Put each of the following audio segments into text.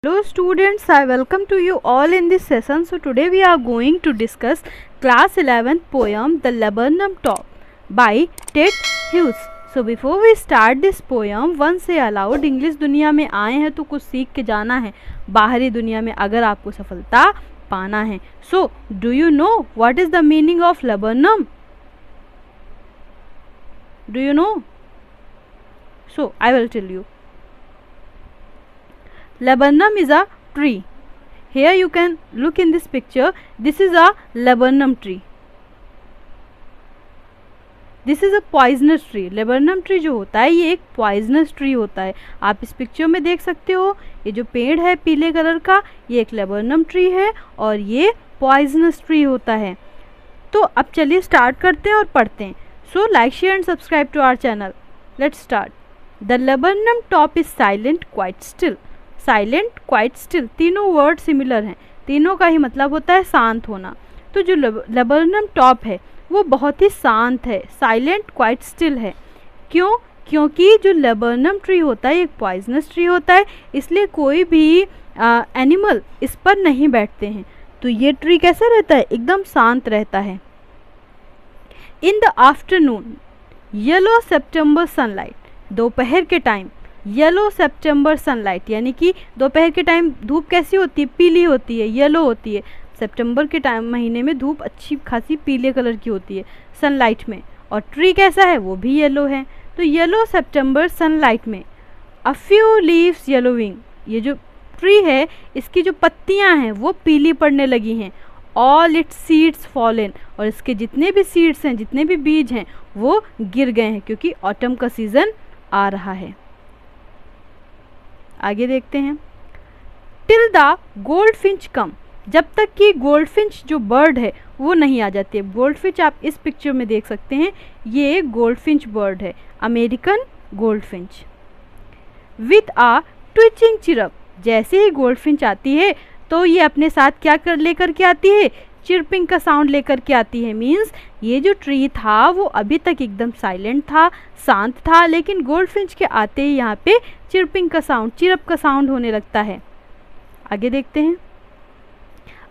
Hello students, I welcome to you all in this session. So today we are going to discuss class 11th poem The Laburnum Top by Ted Hughes. So before we start this poem, one say aloud, English दुनिया में आए हैं तो कुछ सीख के जाना है, बाहरी दुनिया में अगर आपको सफलता पाना है. So do you know what is the meaning of laburnum? Do you know? So I will tell you. Laburnum is a tree. Here you can look in this picture. This is a laburnum tree. This is a poisonous tree. Laburnum tree जो होता है ये एक poisonous tree होता है. आप इस picture में देख सकते हो ये जो पेड़ है पीले कलर का ये एक laburnum tree है और ये poisonous tree होता है. तो अब चलिए स्टार्ट करते हैं और पढ़ते हैं. So like, share and subscribe to our channel. Let's start. The laburnum top is silent, quite still. Silent quite still तीनों वर्ड सिमिलर हैं, तीनों का ही मतलब होता है शांत होना. तो जो लेबर्नम टॉप है वो बहुत ही शांत है, साइलेंट क्वाइट स्टिल है. क्यों? क्योंकि जो लेबर्नम ट्री होता है एक पॉइजनस ट्री होता है, इसलिए कोई भी एनिमल इस पर नहीं बैठते हैं. तो ये ट्री कैसा रहता है? एकदम शांत रहता है. In the afternoon yellow September sunlight, दोपहर के टाइम येलो सितंबर सनलाइट यानी कि दोपहर के टाइम धूप कैसी होती है? पीली होती है, येलो होती है. सितंबर के टाइम महीने में धूप अच्छी खासी पीले कलर की होती है सनलाइट में, और ट्री कैसा है? वो भी येलो है. तो येलो सितंबर सनलाइट में अ फ्यू लीव्स येलोइंग, ये जो ट्री है इसकी जो पत्तियां हैं वो पीली पड़ने लगी हैं. ऑल इट्स सीड्स फॉलन, और इसके जितने भी सीड्स हैं, जितने भी बीज हैं वो गिर गए हैं क्योंकि ऑटम का सीज़न आ रहा है. आगे देखते हैं. टिल द गोल्डफिंच कम, जब तक कि गोल्डफिंच जो बर्ड है वो नहीं आ जाती है. गोल्डफिंच आप इस पिक्चर में देख सकते हैं, ये गोल्डफिंच बर्ड है, American goldfinch. With a twitching chirp, जैसे ही गोल्डफिंच आती है तो ये अपने साथ क्या कर लेकर के आती है? चिरपिंग का साउंड लेकर के आती है. मीन्स ये जो ट्री था वो अभी तक एकदम साइलेंट था, शांत था, लेकिन गोल्डफिंच के आते ही यहाँ पे चिरपिंग का साउंड, चिरप का साउंड होने लगता है. आगे देखते हैं.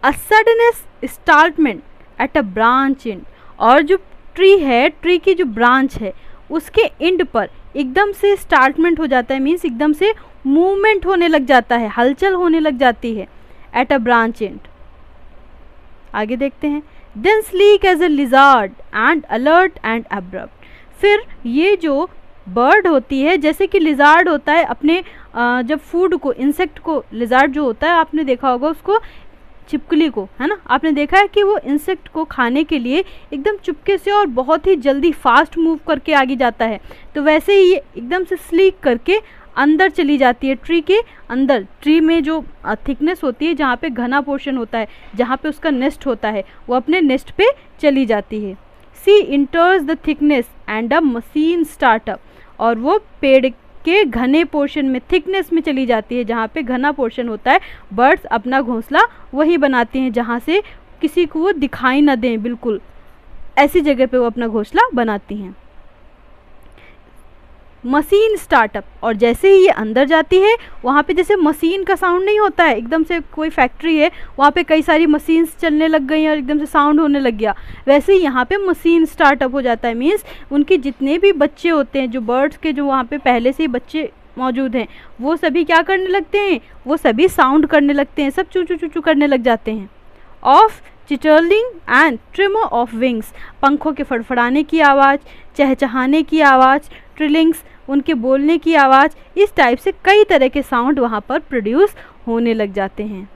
अ सडनेस स्टार्टमेंट एट अ ब्रांच एंड, और जो ट्री है, ट्री की जो ब्रांच है उसके एंड पर एकदम से स्टार्टमेंट हो जाता है. मीन्स एकदम से मूवमेंट होने लग जाता है, हलचल होने लग जाती है. At a branch end. आगे देखते हैं. Then sleek as a lizard and alert and abrupt, फिर ये जो बर्ड होती है जैसे कि लिजार्ड होता है अपने जब फूड को, इंसेक्ट को, लिजार्ड जो होता है आपने देखा होगा उसको, छिपकली को, है ना, आपने देखा है कि वो इंसेक्ट को खाने के लिए एकदम चुपके से और बहुत ही जल्दी फास्ट मूव करके आगे जाता है. तो वैसे ही ये एकदम से स्लीक करके अंदर चली जाती है, ट्री के अंदर. ट्री में जो थिकनेस होती है, जहाँ पे घना पोर्शन होता है, जहाँ पे उसका नेस्ट होता है, वो अपने नेस्ट पे चली जाती है. She enters the thickness and a machine start up, और वो पेड़ के घने पोर्शन में, थिकनेस में चली जाती है, जहाँ पे घना पोर्शन होता है. बर्ड्स अपना घोंसला वही बनाती हैं जहाँ से किसी को वो दिखाई ना दें, बिल्कुल ऐसी जगह पे वो अपना घोंसला बनाती हैं. मशीन स्टार्टअप, और जैसे ही ये अंदर जाती है वहाँ पे जैसे मशीन का साउंड नहीं होता है, एकदम से कोई फैक्ट्री है वहाँ पे कई सारी मशीन्स चलने लग गई और एकदम से साउंड होने लग गया, वैसे ही यहाँ पे मशीन स्टार्टअप हो जाता है. मीन्स उनके जितने भी बच्चे होते हैं, जो बर्ड्स के जो वहाँ पे पहले से ही बच्चे मौजूद हैं, वो सभी क्या करने लगते हैं? वो सभी साउंड करने लगते हैं, सब चू चू चू चू करने लग जाते हैं. Of chitterling and tremor of wings, पंखों के फड़फड़ाने की आवाज़, चहचहाने की आवाज़, ट्रिलिंग्स, उनके बोलने की आवाज़, इस टाइप से कई तरह के साउंड वहाँ पर प्रोड्यूस होने लग जाते हैं.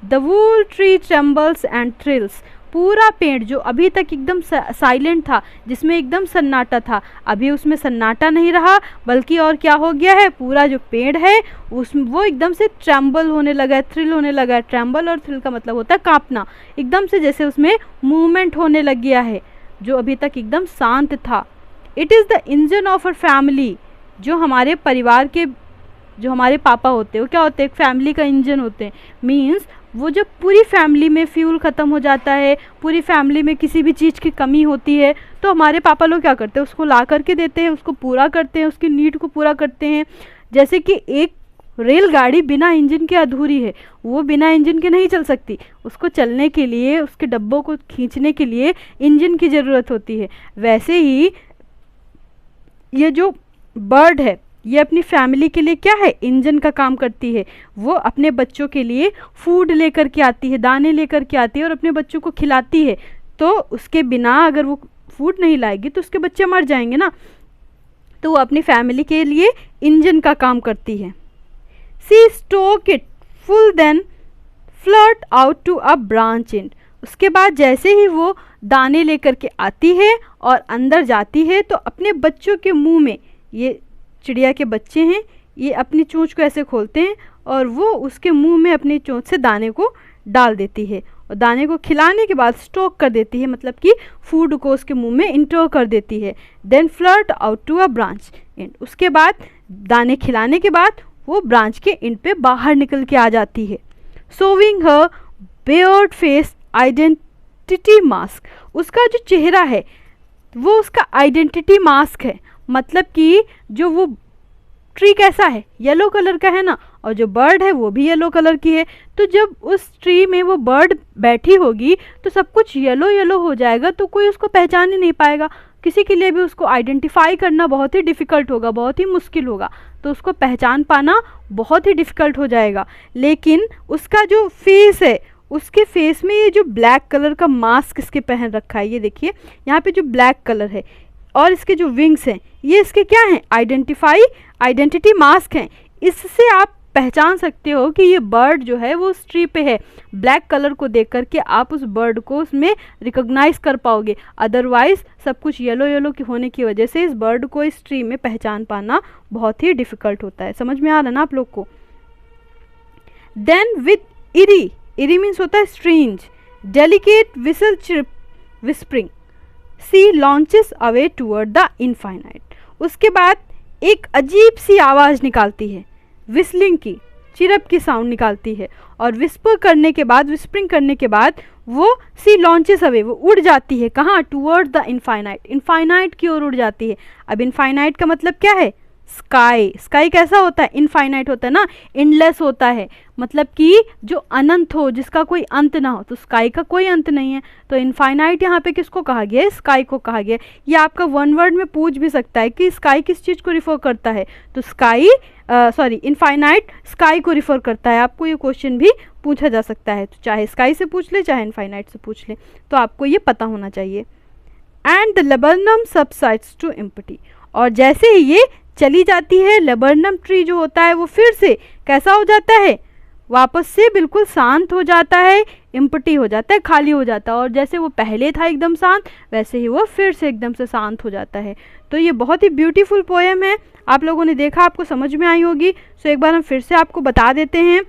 The wool tree trembles and thrills, पूरा पेड़ जो अभी तक एकदम साइलेंट था, जिसमें एकदम सन्नाटा था, अभी उसमें सन्नाटा नहीं रहा, बल्कि और क्या हो गया है? पूरा जो पेड़ है उसमें वो एकदम से ट्रेम्बल होने लगा है, थ्रिल होने लगा है. ट्रेम्बल और थ्रिल का मतलब होता है कांपना, एकदम से जैसे उसमें मूवमेंट होने लग गया है जो अभी तक एकदम शांत था. It is the engine of a family, जो हमारे परिवार के, जो हमारे पापा होते हैं वो क्या होते हैं? एक फैमिली का इंजन होते हैं. मीन्स वो जब पूरी फैमिली में फ्यूल ख़त्म हो जाता है, पूरी फैमिली में किसी भी चीज़ की कमी होती है, तो हमारे पापा लोग क्या करते हैं? उसको ला करके देते हैं, उसको पूरा करते हैं, उसकी नीड को पूरा करते हैं. जैसे कि एक रेलगाड़ी बिना इंजन के अधूरी है, वो बिना इंजन के नहीं चल सकती। उसको चलने के लिए, उसके डब्बों को खींचने के लिए इंजन की ज़रूरत होती है। वैसे ही ये जो बर्ड है ये अपनी फैमिली के लिए क्या है, इंजन का काम करती है। वो अपने बच्चों के लिए फूड लेकर के आती है, दाने लेकर के आती है और अपने बच्चों को खिलाती है। तो उसके बिना अगर वो फूड नहीं लाएगी तो उसके बच्चे मर जाएंगे ना। तो वो अपनी फैमिली के लिए इंजन का काम करती है। She stoke it full then flirt out to a branch end. उसके बाद जैसे ही वो दाने लेकर के आती है और अंदर जाती है तो अपने बच्चों के मुंह में, ये चिड़िया के बच्चे हैं, ये अपनी चोंच को ऐसे खोलते हैं और वो उसके मुंह में अपनी चोंच से दाने को डाल देती है और दाने को खिलाने के बाद स्टोक कर देती है, मतलब कि फूड को उसके मुंह में इंटर कर देती है। Then flirt out to a branch end. उसके बाद दाने खिलाने के बाद वो ब्रांच के एंड पे बाहर निकल के आ जाती है। शोविंग हर बेयर्ड फेस आइडेंटिटी मास्क। उसका जो चेहरा है वो उसका आइडेंटिटी मास्क है, मतलब कि जो वो ट्री कैसा है, येलो कलर का है ना, और जो बर्ड है वो भी येलो कलर की है। तो जब उस ट्री में वो बर्ड बैठी होगी तो सब कुछ येलो येलो हो जाएगा, तो कोई उसको पहचान ही नहीं पाएगा। किसी के लिए भी उसको आइडेंटिफाई करना बहुत ही डिफ़िकल्ट होगा, बहुत ही मुश्किल होगा, तो उसको पहचान पाना बहुत ही डिफ़िकल्ट हो जाएगा। लेकिन उसका जो फेस है, उसके फेस में ये जो ब्लैक कलर का मास्क इसके पहन रखा है, ये देखिए यहाँ पे जो ब्लैक कलर है, और इसके जो विंग्स हैं ये इसके क्या हैं, आइडेंटिटी मास्क हैं। इससे आप पहचान सकते हो कि ये बर्ड जो है वो उस ट्री पे है। ब्लैक कलर को देख करके आप उस बर्ड को उसमें रिकॉग्नाइज कर पाओगे, अदरवाइज सब कुछ येलो येलो की होने की वजह से इस बर्ड को इस ट्री में पहचान पाना बहुत ही डिफ़िकल्ट होता है। समझ में आ रहा ना आप लोग को। देन विद इरी मीन्स होता है strange, delicate whistle chip whispering, she launches away toward the infinite. उसके बाद एक अजीब सी आवाज़ निकालती है, विस्लिंग की, चिरप की साउंड निकालती है, और विस्पर करने के बाद, विस्परिंग करने के बाद वो सी लॉन्चेस अवे, वो उड़ जाती है कहाँ, टूवर्ड द इनफाइनाइट, इनफाइनाइट की ओर उड़ जाती है। अब इनफाइनाइट का मतलब क्या है, स्काई। स्काई कैसा होता है, इनफाइनाइट होता है ना, एंडलेस होता है, मतलब कि जो अनंत हो, जिसका कोई अंत ना हो। तो स्काई का कोई अंत नहीं है, तो इनफाइनाइट यहाँ पे किसको कहा गया है, स्काई को कहा गया है। ये आपका वन वर्ड में पूछ भी सकता है कि स्काई किस चीज़ को रिफर करता है, तो इनफाइनाइट स्काई को रिफर करता है। आपको ये क्वेश्चन भी पूछा जा सकता है, तो चाहे स्काई से पूछ ले चाहे इनफाइनाइट से पूछ ले, तो आपको ये पता होना चाहिए। And the laburnum subsides to empty. और जैसे ही ये चली जाती है, लेबरनम ट्री जो होता है वो फिर से कैसा हो जाता है, वापस से बिल्कुल शांत हो जाता है, एम्प्टी हो जाता है, खाली हो जाता है। और जैसे वो पहले था एकदम शांत, वैसे ही वो फिर से एकदम से शांत हो जाता है। तो ये बहुत ही ब्यूटीफुल पोएम है, आप लोगों ने देखा, आपको समझ में आई होगी। सो एक बार हम फिर से आपको बता देते हैं।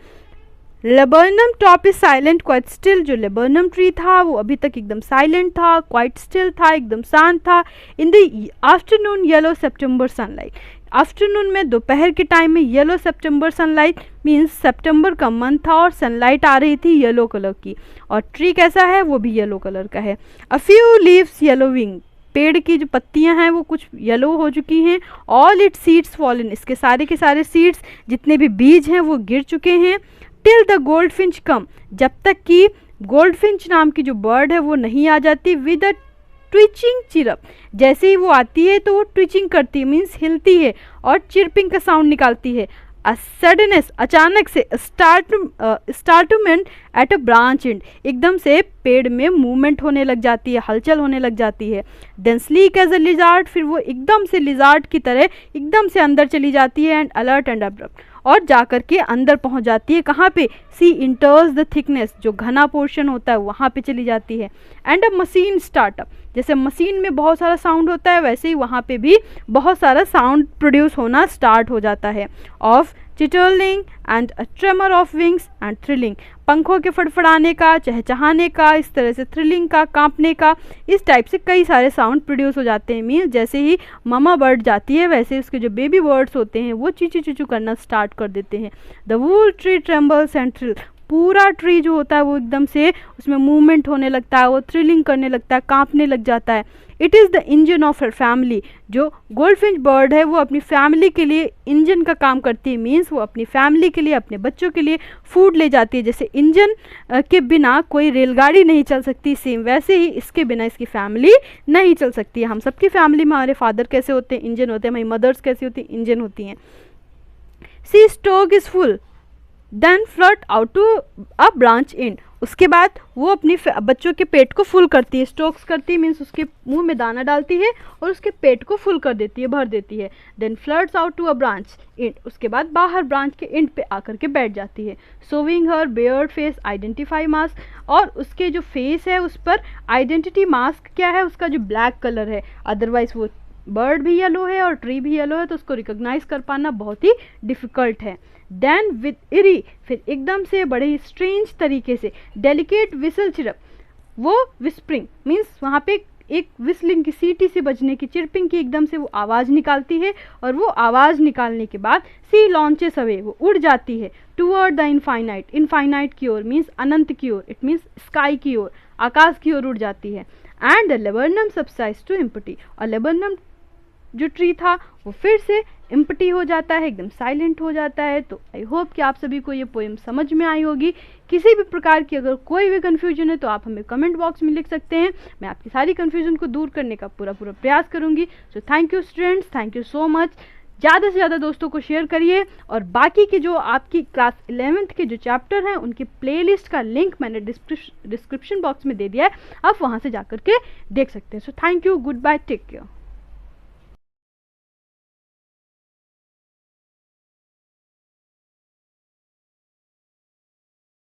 Laburnum top is silent quite still. जो लेबरनम ट्री था वो अभी तक एकदम साइलेंट था, क्वाइट स्टिल था, एकदम शांत था। In the afternoon yellow September sunlight. Afternoon में, दोपहर के टाइम में येलो सितंबर सनलाइट मीन्स सितंबर का मंथ था और सनलाइट आ रही थी येलो कलर की, और ट्री कैसा है, वो भी येलो कलर का है। A few leaves yellowing. पेड़ की जो पत्तियां हैं वो कुछ येलो हो चुकी हैं। All it seeds fallen. इसके सारे के सारे सीड्स, जितने भी बीज हैं वो गिर चुके हैं। टिल द गोल्डफिंच कम। जब तक कि गोल्डफिंच नाम की जो बर्ड है वो नहीं आ जाती। With a twitching chirp. जैसे ही वो आती है तो वो ट्विचिंग करती है, मीन्स हिलती है और चिरपिंग का साउंड निकालती है। अ सडनेस, अचानक से, स्टार्टमेंट एट अ ब्रांच एंड, एकदम से पेड़ में मूवमेंट होने लग जाती है, हलचल होने लग जाती है। Then sleek as a lizard. फिर वो एकदम से लिजार्ड की तरह एकदम से अंदर चली जाती है। एंड अलर्ट एंड अब्रप्ट, और जाकर के अंदर पहुंच जाती है। कहाँ पे, सी इंटर्स द थिकनेस, जो घना पोर्शन होता है वहाँ पे चली जाती है। And a machine startup. जैसे मशीन में बहुत सारा साउंड होता है, वैसे ही वहाँ पे भी बहुत सारा साउंड प्रोड्यूस होना स्टार्ट हो जाता है। Of chitterling and a tremor of wings and trilling. पंखों के फड़फड़ाने का, चहचहाने का, इस तरह से थ्रिलिंग का, कांपने का, इस टाइप से कई सारे साउंड प्रोड्यूस हो जाते हैं। मीन्स जैसे ही मामा बर्ड जाती है वैसे उसके जो बेबी बर्ड्स होते हैं वो चीचू चूचू करना स्टार्ट कर देते हैं। The wool tree trembles and thrill. पूरा ट्री जो होता है वो एकदम से उसमें मूवमेंट होने लगता है, वो थ्रिलिंग करने लगता है, कांपने लग जाता है। It is the engine of her family. जो गोल्डफिंच बर्ड है वो अपनी फैमिली के लिए इंजन का काम करती है, मीन्स वो अपनी फैमिली के लिए, अपने बच्चों के लिए फूड ले जाती है। जैसे इंजन के बिना कोई रेलगाड़ी नहीं चल सकती, सेम वैसे ही इसके बिना इसकी फैमिली नहीं चल सकती है। हम सबकी फैमिली में हमारे फादर कैसे होते हैं, इंजन होते हैं, हमारी मदर्स कैसी होती हैं, इंजन होती हैं। She stoke is full then flirt out to a branch end. उसके बाद वो अपनी बच्चों के पेट को फुल करती है, स्टोक्स करती है मीन्स उसके मुंह में दाना डालती है और उसके पेट को फुल कर देती है, भर देती है। Then flirts out to a branch end, उसके बाद बाहर ब्रांच के एंड पे आकर के बैठ जाती है। शोविंग हर बेयर्ड फेस आइडेंटिफाई मास्क, और उसके जो फेस है उस पर आइडेंटिटी मास्क क्या है, उसका जो ब्लैक कलर है, अदरवाइज वो बर्ड भी येलो है और ट्री भी येलो है तो उसको रिकॉग्नाइज कर पाना बहुत ही डिफ़िकल्ट है। देन विद इरी, फिर एकदम से बड़े ही स्ट्रेंज तरीके से डेलिकेट विसल चिरप, वो विस्परिंग मीन्स वहाँ पे एक विस्लिंग की, सीटी से बजने की, चिरपिंग की एकदम से वो आवाज़ निकालती है, और वो आवाज़ निकालने के बाद सी लॉन्चेस अवे, वो उड़ जाती है टूवर्ड द इनफाइनाइट, इनफाइनाइट की ओर मीन्स अनंत की ओर, इट मीन्स स्काई की ओर, आकाश की ओर उड़ जाती है। And the laburnum subsides to empty, और लेबरनम जो ट्री था वो फिर से एम्प्टी हो जाता है, एकदम साइलेंट हो जाता है। तो आई होप कि आप सभी को ये पोएम समझ में आई होगी। किसी भी प्रकार की अगर कोई भी कन्फ्यूजन है तो आप हमें कमेंट बॉक्स में लिख सकते हैं, मैं आपकी सारी कन्फ्यूजन को दूर करने का पूरा प्रयास करूंगी। सो thank you students, thank you so much. ज़्यादा से ज़्यादा दोस्तों को शेयर करिए, और बाकी के जो आपकी क्लास 11th के जो चैप्टर हैं उनकी प्लेलिस्ट का लिंक मैंने डिस्क्रिप्शन बॉक्स में दे दिया है, आप वहाँ से जाकर के देख सकते हैं। So thank you, goodbye, take care.